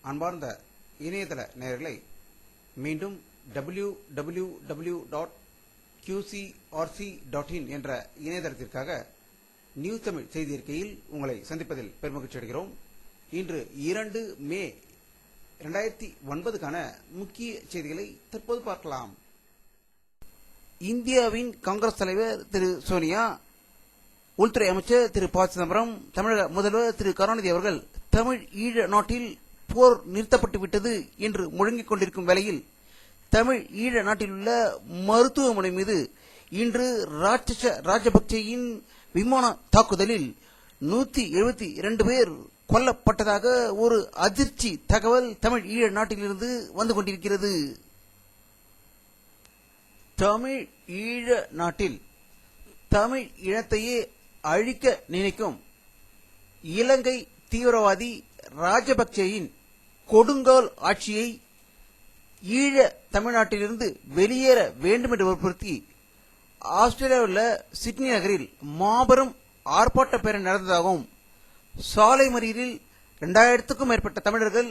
அன்பார்ந்த இணையதள நேயர்களை மீண்டும் www.qcrc.in என்ற இணையதளத்திற்காக நியூஸ் தமிழ் செய்தி அறிக்கையில் உங்களை சந்திப்பதில் பெருமகிழ்ச்சி அடைகிறோம். இன்று 2 மே 2009க்கான முக்கிய செய்திகளை தற்போது பார்க்கலாம். இந்தியாவின் காங்கிரஸ் தலைவர் திரு சோனியா, உள்துறை அமைச்சர் திரு ப. சிதம்பரம், தமிழக முதல்வர் திரு கருணாநிதி அவர்கள் தமிழ் ஈழ நாட்டில் போர் நிறுத்தப்பட்டு விட்டது என்று முழங்கிக் கொண்டிருக்கும் வேளையில் தமிழ் ஈழ நாட்டில் உள்ள மருத்துவமனை மீது இன்று ராஜபக்சேயின் விமான தாக்குதலில் 172 பேர் கொல்லப்பட்டதாக ஒரு அதிர்ச்சி தகவல் தமிழ் ஈழ நாட்டிலிருந்து வந்து கொண்டிருக்கிறது. தமிழ் ஈழ நாட்டில் தமிழ் இனத்தையே அழிக்க நினைக்கும் இலங்கை தீவிரவாதி ராஜபக்சேயின் கொடுங்கோல் ஆட்சியை ஈழ தமிழ்நாட்டிலிருந்து வெளியேற வேண்டும் என்று வற்புறுத்தி ஆஸ்திரேலியாவில் சிட்னி நகரில் மாபெரும் ஆர்ப்பாட்ட பேரணி நடந்ததாகவும் சாலை மறியலில் 2000க்கும் மேற்பட்ட தமிழர்கள்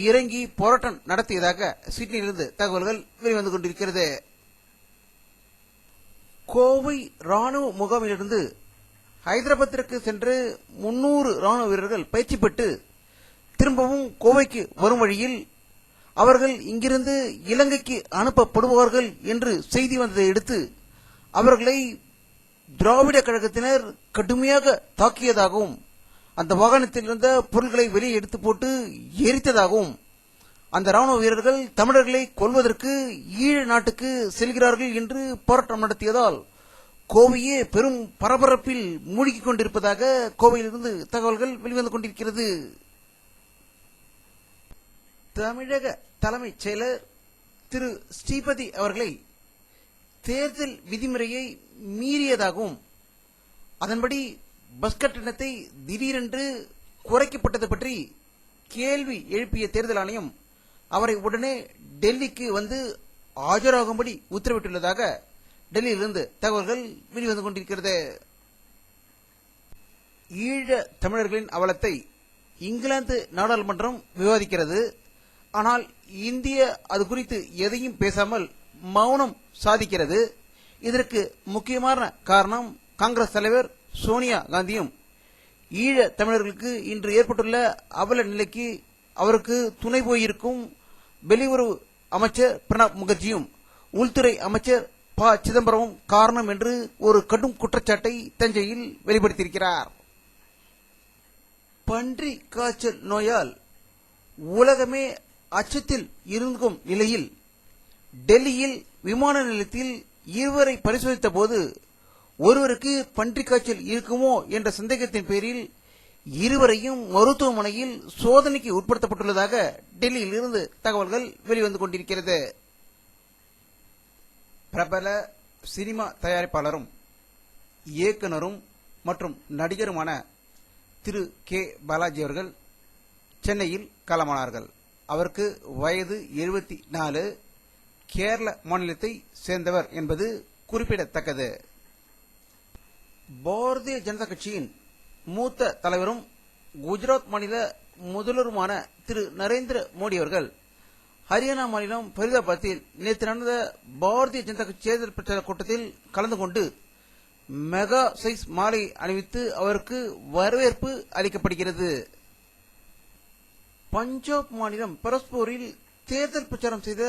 இறங்கி போராட்டம் நடத்தியதாக சிட்னியிலிருந்து தகவல்கள் வெளிவந்து கொண்டிருக்கிறது. கோவை ராணுவ முகாமிலிருந்து ஹைதராபாத்திற்கு சென்று 300 ராணுவ வீரர்கள் பயிற்சி பெற்று திரும்பவும் கோவைக்கு வரும் வழியில் அவர்கள் இங்கிருந்து இலங்கைக்கு அனுப்பப்படுவார்கள் என்று செய்தி வந்ததை அடுத்து அவர்களை திராவிட கழகத்தினர் கடுமையாக தாக்கியதாகவும் அந்த வாகனத்தில் இருந்த பொருட்களை வெளியே எடுத்து போட்டு எரித்ததாகவும் அந்த ராணுவ வீரர்கள் தமிழர்களை கொல்வதற்கு ஈழ நாட்டுக்கு செல்கிறார்கள் என்று போராட்டம் நடத்தியதால் கோவையே பெரும் பரபரப்பில் மூழ்கிக் கொண்டிருப்பதாக கோவையிலிருந்து தகவல்கள் வெளிவந்து கொண்டிருக்கிறது. தமிழக தலைமைச் செயலர் திரு ஸ்ரீபதி அவர்களை தேர்தல் விதிமுறையை மீறியதாகவும் அதன்படி பஸ் கட்டணத்தை திடீரென்று குறைக்கப்பட்டது பற்றி கேள்வி எழுப்பிய தேர்தல் ஆணையம் அவரை உடனே டெல்லிக்கு வந்து ஆஜராகும்படி உத்தரவிட்டுள்ளதாக டெல்லியிலிருந்து தகவல்கள் வெளிவந்து கொண்டிருக்கிறது. ஈழ தமிழர்களின் அவலத்தை இங்கிலாந்து நாடாளுமன்றம் விவாதிக்கிறது. ஆனால் இந்தியா அது குறித்து எதையும் பேசாமல் மௌனம் சாதிக்கிறது. இதற்கு முக்கியமான காரணம் காங்கிரஸ் தலைவர் சோனியா காந்தியும் ஈழ தமிழர்களுக்கு இன்று ஏற்பட்டுள்ள அவல நிலைக்கு அவருக்கு துணை போயிருக்கும் வெளியுறவு அமைச்சர் பிரணாப் முகர்ஜியும் உள்துறை அமைச்சர் ப. சிதம்பரமும் காரணம் என்று ஒரு கடும் குற்றச்சாட்டை தஞ்சையில் வெளிப்படுத்தியிருக்கிறார். பன்றி காய்ச்சல் நோயால் உலகமே அச்சத்தில் இருக்கும் நிலையில் டெல்லியில் விமான நிலையத்தில் இருவரை பரிசோதித்த போது ஒருவருக்கு பன்றிக் காய்ச்சல் இருக்குமோ என்ற சந்தேகத்தின் பேரில் இருவரையும் மருத்துவமனையில் சோதனைக்கு உட்படுத்தப்பட்டுள்ளதாக டெல்லியில் இருந்து தகவல்கள் வெளிவந்து கொண்டிருக்கிறது. பிரபல சினிமா தயாரிப்பாளரும் இயக்குனரும் மற்றும் நடிகருமான திரு கே. பாலாஜி அவர்கள் சென்னையில் காலமானார்கள். அவருக்கு வயது 74, கேரள மாநிலத்தை சேர்ந்தவர் என்பது குறிப்பிடத்தக்கது. பாரதிய ஜனதா கட்சியின் மூத்த தலைவரும் குஜராத் மாநில முதல்வருமான திரு நரேந்திர மோடி அவர்கள் ஹரியானா மாநிலம் ஃபரிதாபாத்தில் நேற்று நடந்த பாரதிய ஜனதா கட்சி தேர்தல் பிரச்சார கூட்டத்தில் கலந்து கொண்டு மெகா சைஸ் மாலை அணிவித்து அவருக்கு வரவேற்பு அளிக்கப்படுகிறது. பஞ்சாப் மாநிலம் பரஸ்பூரில் தேர்தல் பிரச்சாரம் செய்த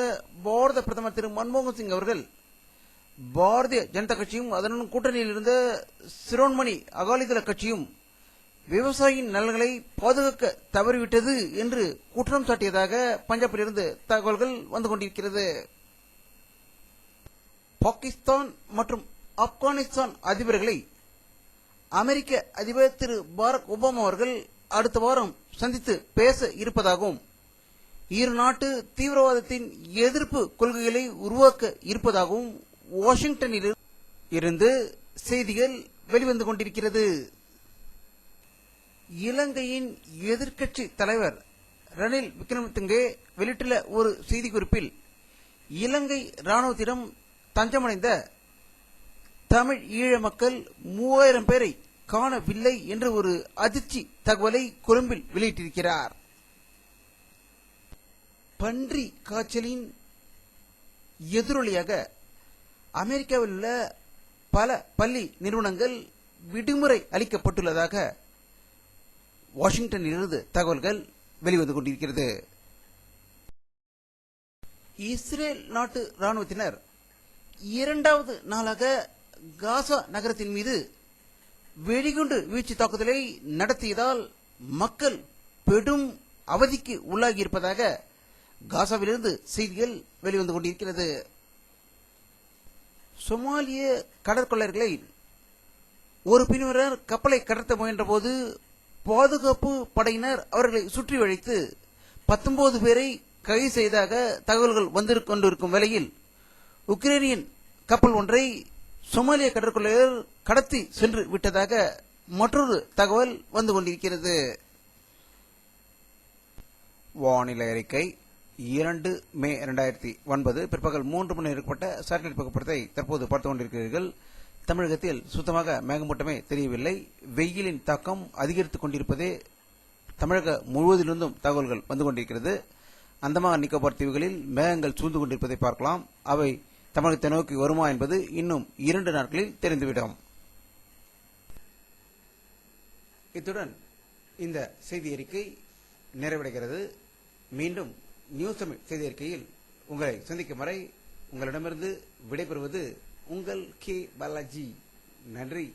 பாரத பிரதமர் திரு மன்மோகன் சிங் அவர்கள் பாரதிய ஜனதா கட்சியும் அதனுடன் கூட்டணியில் இருந்த சிரோன்மணி அகாலிதள கட்சியும் விவசாயியின் நலன்களை பாதுகாக்க தவறிவிட்டது என்று குற்றம் சாட்டியதாக பஞ்சாபிலிருந்து தகவல்கள் வந்து கொண்டிருக்கிறது. பாகிஸ்தான் மற்றும் ஆப்கானிஸ்தான் அதிபர்களை அமெரிக்க அதிபர் திரு பராக் ஒபாமா அவர்கள் அடுத்த வாரம் சந்தித்து பேச இருப்பதாகவும் இரு நாட்டு தீவிரவாதத்தின் எதிர்ப்பு கொள்கைகளை உருவாக்க இருப்பதாகவும் வாஷிங்டனில் இருந்து செய்திகள் வெளிவந்து கொண்டிருக்கிறது. இலங்கையின் எதிர்க்கட்சி தலைவர் ரணில் விக்ரமசிங்கே வெளியிட்டுள்ள ஒரு செய்திக்குறிப்பில் இலங்கை ராணுவத்திடம் தஞ்சமடைந்த தமிழ் ஈழ மக்கள் 3000 பேரை காணவில்லை என்ற ஒரு அதிர்ச்சி தகவலை கொழும்பில் வெளியிட்டிருக்கிறார். பன்றி காய்ச்சலின் எதிரொலியாக அமெரிக்காவில் உள்ள பல பள்ளி நிறுவனங்கள் விடுமுறை அளிக்கப்பட்டுள்ளதாக வாஷிங்டனிலிருந்து தகவல்கள் வெளிவந்து கொண்டிருக்கிறது. இஸ்ரேல் நாட்டு ராணுவத்தினர் இரண்டாவது நாளாக காசா நகரத்தின் மீது வெடிகுண்டு வீழ்ச்சி தாக்குதலை நடத்தியதால் மக்கள் பெரும் அவதிக்கு உள்ளாகியிருப்பதாக காசாவிலிருந்து செய்திகள் வெளிவந்து கொண்டிருக்கிறது. சொமாலிய கடற்கொள்ளர்களை ஒரு பிரிவினர் கப்பலை கடத்த முயன்ற போது பாதுகாப்பு படையினர் அவர்களை சுற்றி வளைத்து 19 பேரை கைது செய்ததாக தகவல்கள் வந்து கொண்டிருக்கும் வேளையில் உக்ரைனியன் கப்பல் ஒன்றை சொமாலிய கடற்கொள்ளையர் கடத்தி சென்று விட்டதாக மற்றொரு தகவல் வந்து கொண்டிருக்கிறது. வானிலை அறிக்கை 2 மே 2009 பிற்பகல் 3 மணி ஏற்பட்ட சேட்டலைட் புகைப்படத்தை தற்போது பார்த்துக் கொண்டிருக்கிறீர்கள். தமிழகத்தில் சுத்தமாக மேகமூட்டமே தெரியவில்லை. வெயிலின் தாக்கம் அதிகரித்துக் கொண்டிருப்பதே தமிழக முழுவதிலிருந்தும் தகவல்கள் வந்து கொண்டிருக்கிறது. அந்தமான் நிக்கோபார் தீவுகளில் மேகங்கள் சூழ்ந்து கொண்டிருப்பதை பார்க்கலாம். அவை தமிழகத்தை நோக்கி வருமா என்பது இன்னும் 2 நாட்களில் தெரிந்துவிடும். இத்துடன் இந்த செய்தி அறிக்கை நிறைவடைகிறது. மீண்டும் நியூஸ் தமிழ் செய்தி அறிக்கையில் உங்களை சந்திக்கும் வரை உங்களிடமிருந்து விடைபெறுவது உங்கள் கே பாலாஜி. நன்றி.